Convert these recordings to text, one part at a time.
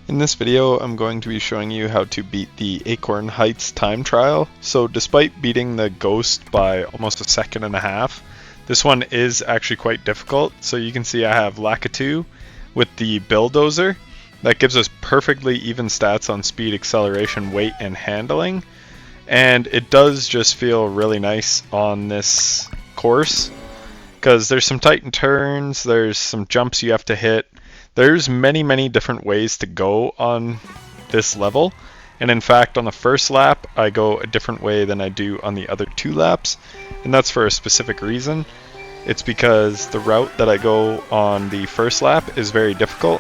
In this video, I'm going to be showing you how to beat the Acorn Heights time trial. So despite beating the ghost by almost a second and a half, this one is actually quite difficult. So you can see I have Lakitu with the bulldozer. That gives us perfectly even stats on speed, acceleration, weight, and handling. And it does just feel really nice on this course because there's some tight turns, there's some jumps you have to hit. There's many different ways to go on this level, and in fact on the first lap I go a different way than I do on the other two laps, and that's for a specific reason. It's because the route that I go on the first lap is very difficult.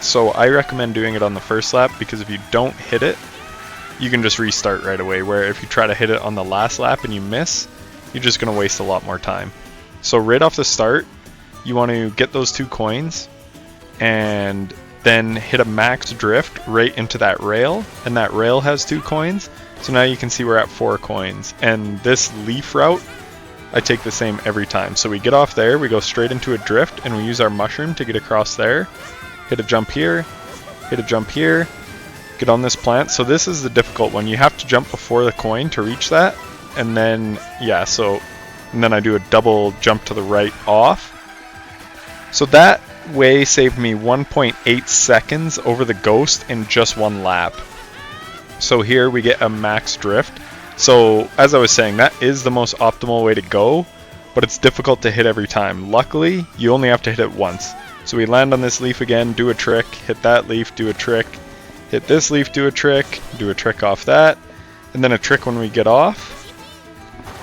So I recommend doing it on the first lap because if you don't hit it, you can just restart right away, where if you try to hit it on the last lap and you miss, you're just going to waste a lot more time. So right off the start, you want to get those 2 coins and then hit a max drift right into that rail, and that rail has 2 coins. So now you can see we're at 4 coins, and this leaf route I take the same every time. So we get off there, we go straight into a drift, and we use our mushroom to get across there, hit a jump here, hit a jump here, get on this plant. So this is the difficult one. You have to jump before the coin to reach that, and then and then I do a double jump to the right off. So that way saved me 1.8 seconds over the ghost in just 1 lap. So here we get a max drift. So as I was saying, that is the most optimal way to go, but it's difficult to hit every time. Luckily, you only have to hit it once. So we land on this leaf again, do a trick, hit that leaf, do a trick, hit this leaf, do a trick off that, and then a trick when we get off.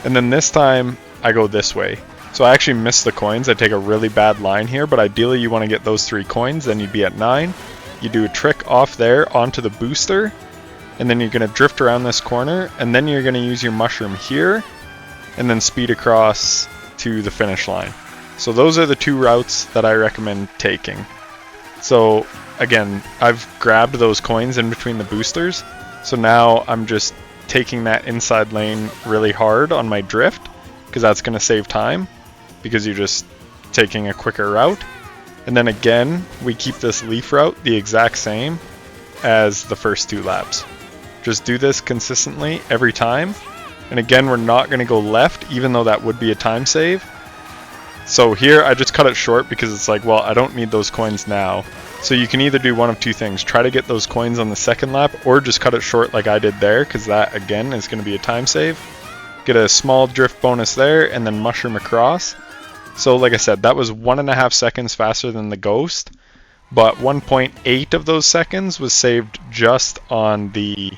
And then this time I go this way. So I actually miss the coins. I take a really bad line here, but ideally you want to get those 3 coins, then you'd be at 9. You do a trick off there onto the booster, and then you're going to drift around this corner, and then you're going to use your mushroom here, and then speed across to the finish line. So those are the 2 routes that I recommend taking. So again, I've grabbed those coins in between the boosters, so now I'm just taking that inside lane really hard on my drift, because that's going to save time, because you're just taking a quicker route. And then again, we keep this leaf route the exact same as the first 2 laps. Just do this consistently every time. And again, we're not going to go left, even though that would be a time save. So here I just cut it short because it's like, well, I don't need those coins now. So you can either do one of 2 things. Try to get those coins on the second lap, or just cut it short like I did there, because that again is going to be a time save. Get a small drift bonus there, and then mushroom across. So like I said, that was 1.5 seconds faster than the ghost, but 1.8 of those seconds was saved just on the,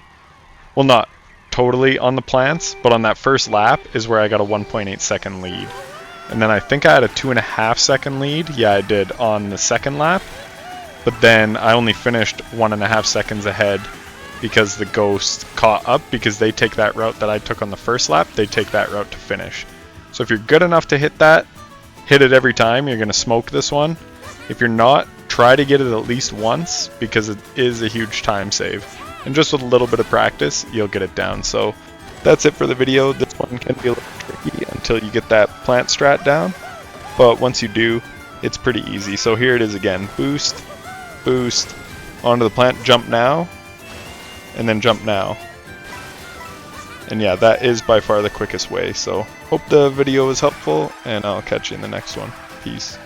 well, not totally on the plants, but on that first lap is where I got a 1.8 second lead. And then I think I had a 2.5 second lead, yeah I did, on the second lap, but then I only finished 1.5 seconds ahead because the ghost caught up, because they take that route that I took on the first lap, they take that route to finish. So if you're good enough to hit that, hit it every time, you're going to smoke this one. If you're not, try to get it at least once, because it is a huge time save. And just with a little bit of practice, you'll get it down. So that's it for the video. This one can be a little tricky until you get that plant strat down, but once you do, it's pretty easy. So here it is again. Boost, boost, onto the plant, jump now, and then jump now. And yeah, that is by far the quickest way. So hope the video was helpful, and I'll catch you in the next one. Peace.